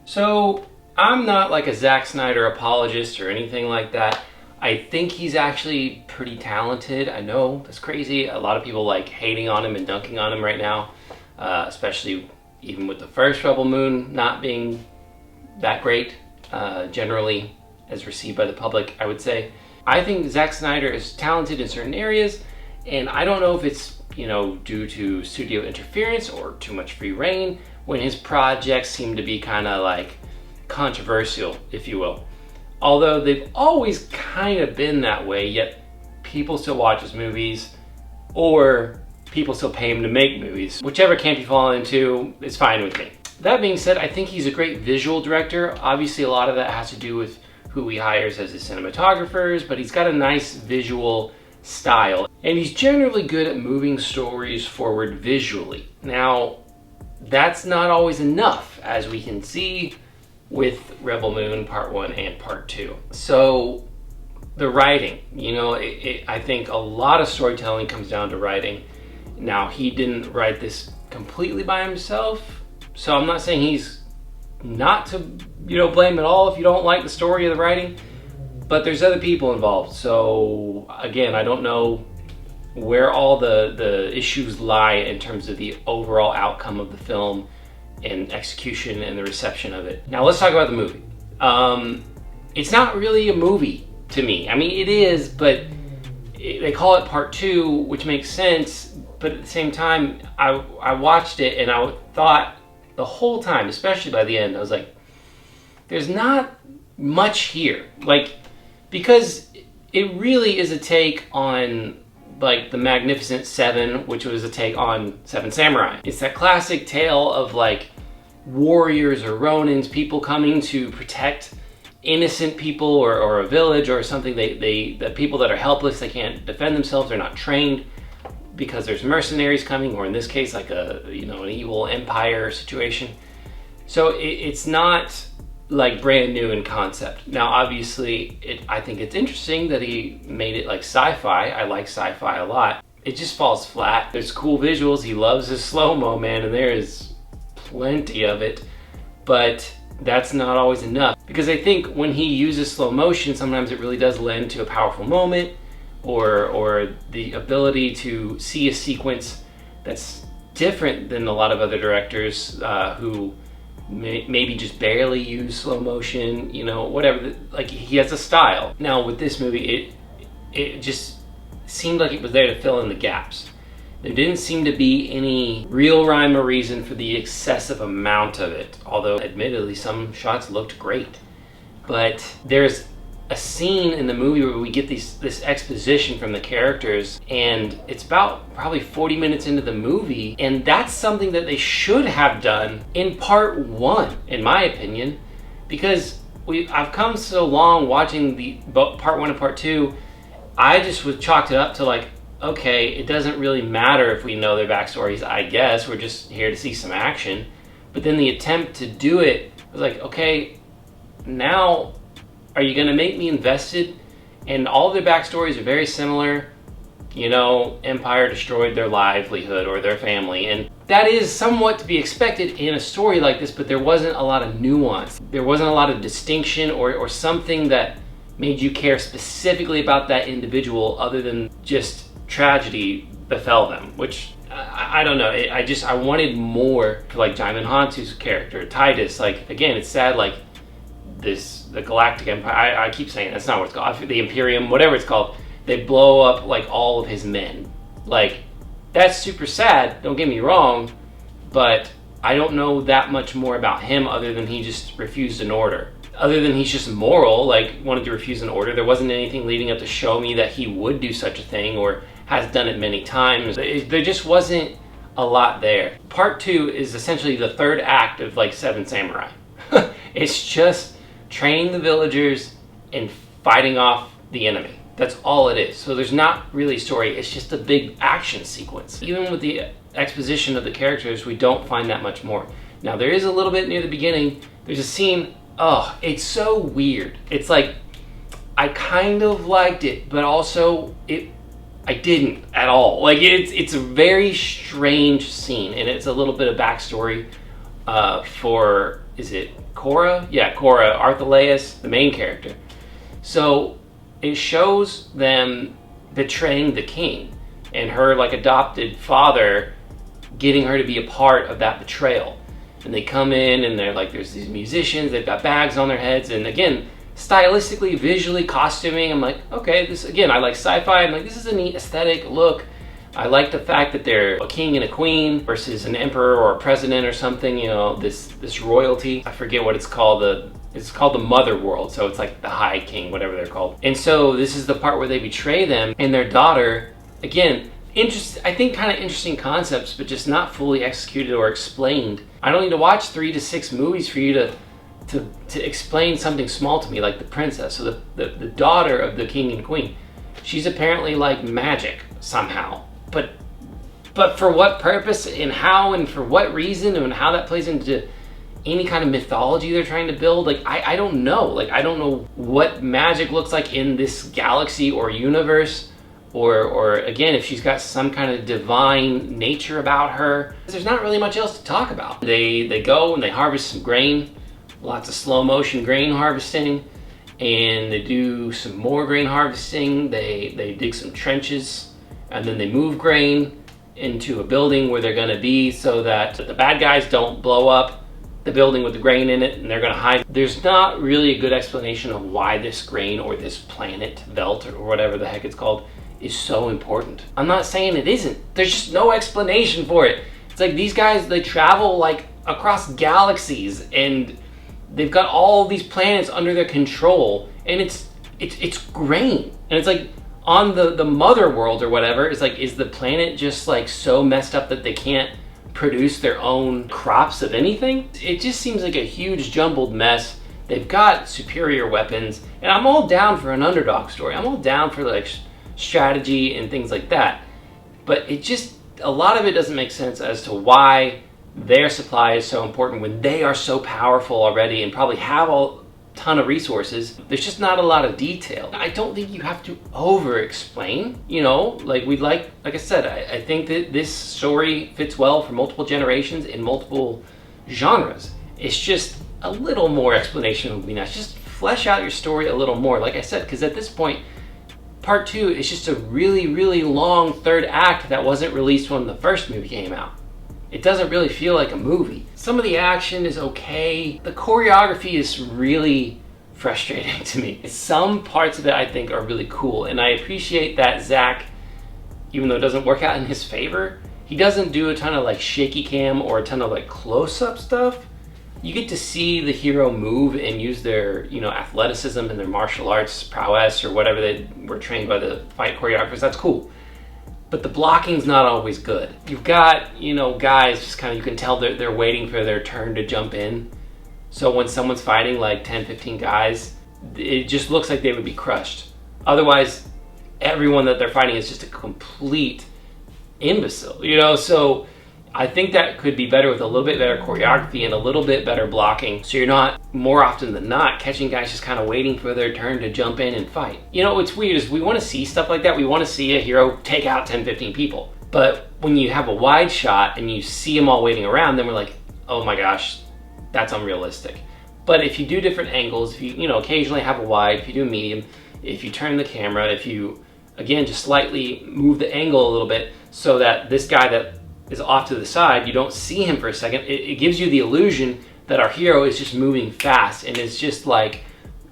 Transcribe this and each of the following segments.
So I'm not like a Zack Snyder apologist or anything like that. I think he's actually pretty talented. I know that's crazy. A lot of people like hating on him and dunking on him right now, especially even with the first Rebel Moon not being that great, generally as received by the public, I would say. I think Zack Snyder is talented in certain areas, and I don't know if it's, due to studio interference or too much free reign when his projects seem to be kind of like controversial, if you will. Although they've always kind of been that way, yet people still watch his movies, or people still pay him to make movies. Whichever camp you fall into, it's fine with me. That being said, I think he's a great visual director. Obviously, a lot of that has to do with who he hires as his cinematographers, but he's got a nice visual style, and he's generally good at moving stories forward visually. Now, that's not always enough, as we can see with Rebel Moon Part 1 and Part 2. So, the writing, I think a lot of storytelling comes down to writing. Now, he didn't write this completely by himself, so I'm not saying he's not to, blame at all if you don't like the story or the writing, but there's other people involved. So, again, I don't know where all the issues lie in terms of the overall outcome of the film and execution and the reception of it. Now let's talk about the movie. It's not really a movie to me. I mean, it is, but they call it Part 2, which makes sense, but at the same time, I watched it and I thought the whole time, especially by the end, I was like, there's not much here. Because it really is a take on like the Magnificent Seven, which was a take on Seven Samurai. It's that classic tale of like warriors or ronins, people coming to protect innocent people or a village or something. The people that are helpless, they can't defend themselves, they're not trained because there's mercenaries coming, or in this case, like an evil empire situation. So it's not like brand new in concept. Now, obviously, I think it's interesting that he made it like sci-fi. I like sci-fi a lot. It just falls flat. There's cool visuals. He loves his slow-mo, man, and there is plenty of it. But that's not always enough. Because I think when he uses slow motion, sometimes it really does lend to a powerful moment or the ability to see a sequence that's different than a lot of other directors who maybe just barely use slow motion, whatever. Like, he has a style. Now with this movie, it just seemed like it was there to fill in the gaps. There didn't seem to be any real rhyme or reason for the excessive amount of it, although admittedly some shots looked great. But there's a scene in the movie where we get this exposition from the characters, and it's about probably 40 minutes into the movie, and that's something that they should have done in Part 1, in my opinion, because I've come so long watching the Part 1 and Part 2, I just was chalked it up to like, okay, it doesn't really matter if we know their backstories, I guess, we're just here to see some action. But then the attempt to do it was like, okay, now are you going to make me invested? And all of their backstories are very similar. Empire destroyed their livelihood or their family. And that is somewhat to be expected in a story like this, but there wasn't a lot of nuance. There wasn't a lot of distinction or something that made you care specifically about that individual other than just tragedy befell them, which I don't know. I wanted more for like Jaimin Hansu's character, Titus. Like, again, it's sad, like, the Galactic Empire, I keep saying that's not what it's called, the Imperium, whatever it's called, they blow up like all of his men. Like, that's super sad, don't get me wrong, but I don't know that much more about him other than he just refused an order. Other than he's just moral, like wanted to refuse an order. There wasn't anything leading up to show me that he would do such a thing or has done it many times. There just wasn't a lot there. Part 2 is essentially the third act of like Seven Samurai. It's just training the villagers and fighting off the enemy. That's all it is. So there's not really a story, it's just a big action sequence. Even with the exposition of the characters, we don't find that much more. Now there is a little bit near the beginning, there's a scene, it's so weird. It's like, I kind of liked it, but also I didn't at all. Like, it's a very strange scene, and it's a little bit of backstory for is it Korra? Yeah, Korra, Arthaleus, the main character. So it shows them betraying the king and her like adopted father getting her to be a part of that betrayal. And they come in and they're like, there's these musicians, they've got bags on their heads, and again, stylistically, visually, costuming, I'm like, okay, this, again, I like sci-fi, I'm like, this is a neat aesthetic look. I like the fact that they're a king and a queen versus an emperor or a president or something, you know, this royalty. I forget what it's called, it's called the mother world, so it's like the high king, whatever they're called. And so this is the part where they betray them and their daughter, again, I think kind of interesting concepts, but just not fully executed or explained. I don't need to watch 3 to 6 movies for you to explain something small to me, like the princess. So the daughter of the king and queen, she's apparently like magic somehow. But for what purpose and how and for what reason and how that plays into any kind of mythology they're trying to build, like I don't know. Like I don't know what magic looks like in this galaxy or universe. Or again, if she's got some kind of divine nature about her. There's not really much else to talk about. They go and they harvest some grain, lots of slow motion grain harvesting, and they do some more grain harvesting. They dig some trenches, and then they move grain into a building where they're gonna be so that the bad guys don't blow up the building with the grain in it and they're gonna hide. There's not really a good explanation of why this grain or this planet belt or whatever the heck it's called is so important. I'm not saying it isn't. There's just no explanation for it. It's like these guys, they travel like across galaxies and they've got all these planets under their control, and it's grain. And it's like on the mother world or whatever, it's like, is the planet just like so messed up that they can't produce their own crops of anything? It just seems like a huge jumbled mess. They've got superior weapons, and I'm all down for an underdog story. I'm all down for like strategy and things like that, but it just, a lot of it doesn't make sense as to why their supply is so important when they are so powerful already and probably have a ton of resources. There's just not a lot of detail. I don't think you have to over explain, you know, like I said, I think that this story fits well for multiple generations in multiple genres. It's just a little more explanation would be nice. Just flesh out your story a little more, like I said, because at this point, Part 2 is just a really, really long third act that wasn't released when the first movie came out. It doesn't really feel like a movie. Some of the action is okay. The choreography is really frustrating to me. Some parts of it I think are really cool, and I appreciate that Zach, even though it doesn't work out in his favor, he doesn't do a ton of like shaky cam or a ton of like close-up stuff. You get to see the hero move and use their, you know, athleticism and their martial arts prowess or whatever they were trained by the fight choreographers. That's cool. But the blocking's not always good. You've got, you know, guys just kind of, you can tell they're waiting for their turn to jump in. So when someone's fighting like 10, 15 guys, it just looks like they would be crushed. Otherwise, everyone that they're fighting is just a complete imbecile, you know? So I think that could be better with a little bit better choreography and a little bit better blocking, so you're not, more often than not, catching guys just kind of waiting for their turn to jump in and fight. You know, what's weird is we want to see stuff like that. We want to see a hero take out 10, 15 people. But when you have a wide shot and you see them all waiting around, then we're like, oh my gosh, that's unrealistic. But if you do different angles, if you know, occasionally have a wide, if you do a medium, if you turn the camera, if you, again, just slightly move the angle a little bit so that this guy that is off to the side, you don't see him for a second, it gives you the illusion that our hero is just moving fast and is just like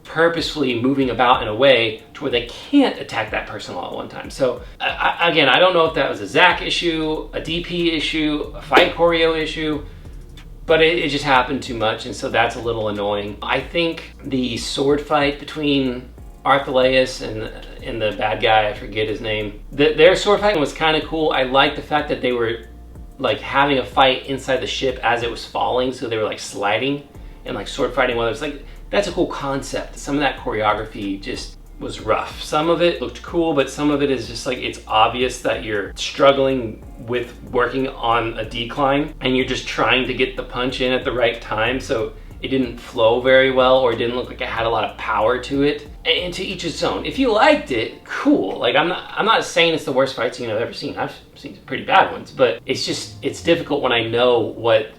purposefully moving about in a way to where they can't attack that person all at one time. So again, I don't know if that was a Zach issue, a DP issue, a fight choreo issue, but it just happened too much, and so that's a little annoying. I think the sword fight between Arthaleus and the bad guy, I forget his name, their sword fight was kind of cool. I like the fact that they were like having a fight inside the ship as it was falling, so they were like sliding and like sword fighting while it was like, that's a cool concept. Some of that choreography just was rough. Some of it looked cool, but some of it is just like, it's obvious that you're struggling with working on a decline and you're just trying to get the punch in at the right time, so it didn't flow very well, or it didn't look like it had a lot of power to it. And to each his own. If you liked it, cool. Like I'm not saying it's the worst fight scene I've ever seen. I've seen some pretty bad ones, but it's just, it's difficult when I know what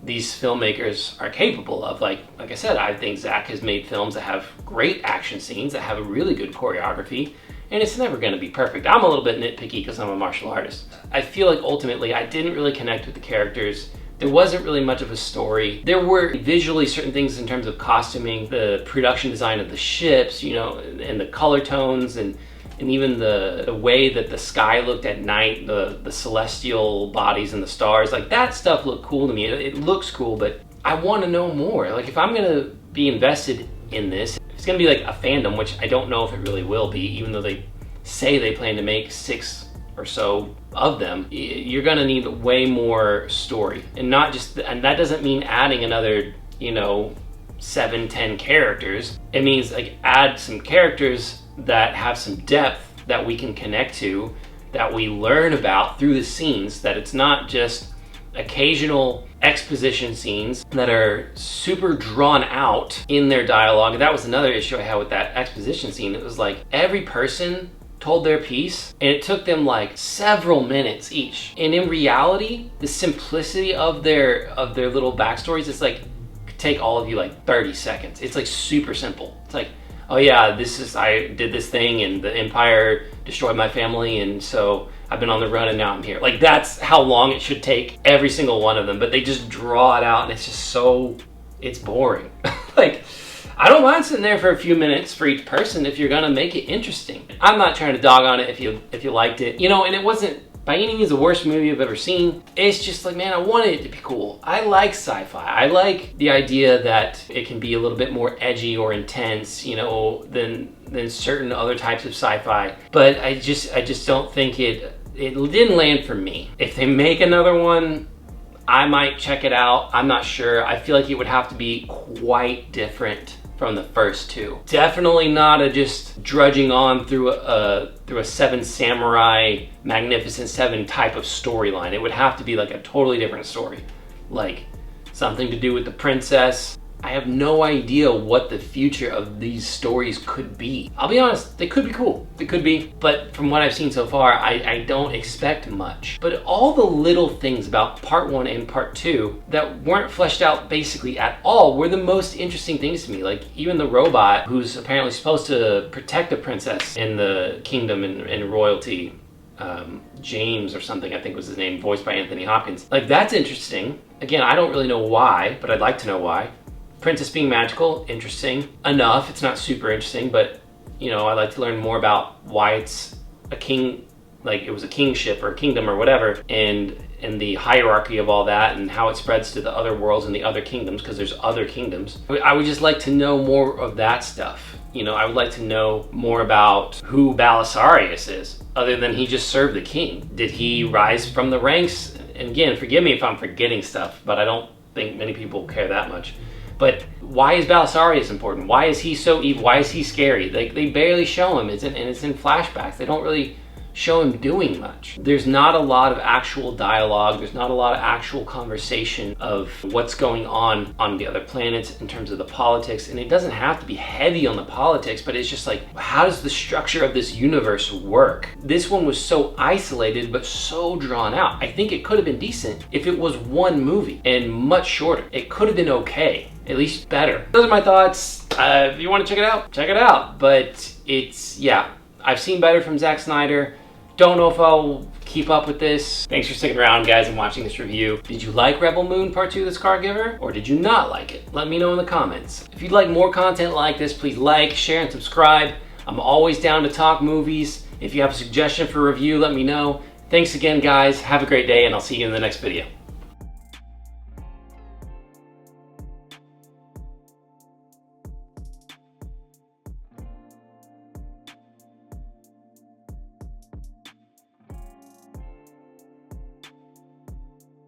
these filmmakers are capable of. Like I said, I think Zach has made films that have great action scenes, that have a really good choreography, and it's never going to be perfect. I'm a little bit nitpicky because I'm a martial artist. I feel like ultimately I didn't really connect with the characters. There wasn't really much of a story. There were visually certain things in terms of costuming, the production design of the ships, you know, and the color tones, and even the way that the sky looked at night, the celestial bodies and the stars. Like, that stuff looked cool to me. It looks cool, but I want to know more. Like, if I'm going to be invested in this, it's going to be like a fandom, which I don't know if it really will be, even though they say they plan to make 6 or so of them. You're going to need way more story, and not just, and that doesn't mean adding another, you know, 7-10 characters. It means like add some characters that have some depth that we can connect to, that we learn about through the scenes, that it's not just occasional exposition scenes that are super drawn out in their dialogue. That was another issue I had with that exposition scene. It was like every person told their piece and it took them like several minutes each. And in reality, the simplicity of their little backstories, it's like could take all of you like 30 seconds. It's like super simple. It's like, oh yeah, I did this thing and the Empire destroyed my family, and so I've been on the run and now I'm here. Like, that's how long it should take every single one of them, but they just draw it out and it's just it's boring. Like, I don't mind sitting there for a few minutes for each person if you're gonna make it interesting. I'm not trying to dog on it if you liked it. You know, and it wasn't by any means the worst movie I've ever seen. It's just like, man, I wanted it to be cool. I like sci-fi. I like the idea that it can be a little bit more edgy or intense, you know, than certain other types of sci-fi. But I just don't think it didn't land for me. If they make another one, I might check it out. I'm not sure. I feel like it would have to be quite different from the first 2. Definitely not a just drudging on through a 7 samurai, Magnificent 7 type of storyline. It would have to be like a totally different story. Like something to do with the princess. I have no idea what the future of these stories could be. I'll be honest, they could be cool. They could be, but from what I've seen so far, I don't expect much. But all the little things about part 1 and part 2 that weren't fleshed out basically at all were the most interesting things to me. Like even the robot who's apparently supposed to protect the princess in the kingdom and royalty, James or something, I think was his name, voiced by Anthony Hopkins. Like, that's interesting. Again, I don't really know why, but I'd like to know why. Princess being magical, interesting enough. It's not super interesting, but you know, I'd like to learn more about why it's a king, like it was a kingship or a kingdom or whatever, and the hierarchy of all that and how it spreads to the other worlds and the other kingdoms, because there's other kingdoms. I would just like to know more of that stuff. You know, I would like to know more about who Belisarius is, other than he just served the king. Did he rise from the ranks? And again, forgive me if I'm forgetting stuff, but I don't think many people care that much. But why is Belisarius important? Why is he so evil? Why is he scary? They barely show him, and it's in flashbacks. They don't really show him doing much. There's not a lot of actual dialogue. There's not a lot of actual conversation of what's going on the other planets in terms of the politics. And it doesn't have to be heavy on the politics, but it's just like, how does the structure of this universe work? This one was so isolated, but so drawn out. I think it could have been decent if it was one movie and much shorter. It could have been okay. At least better. Those are my thoughts. If you want to check it out, check it out. But yeah, I've seen better from Zack Snyder. Don't know if I'll keep up with this. Thanks for sticking around, guys, and watching this review. Did you like Rebel Moon Part 2 of the Scargiver? Or did you not like it? Let me know in the comments. If you'd like more content like this, please like, share, and subscribe. I'm always down to talk movies. If you have a suggestion for a review, let me know. Thanks again, guys. Have a great day, and I'll see you in the next video.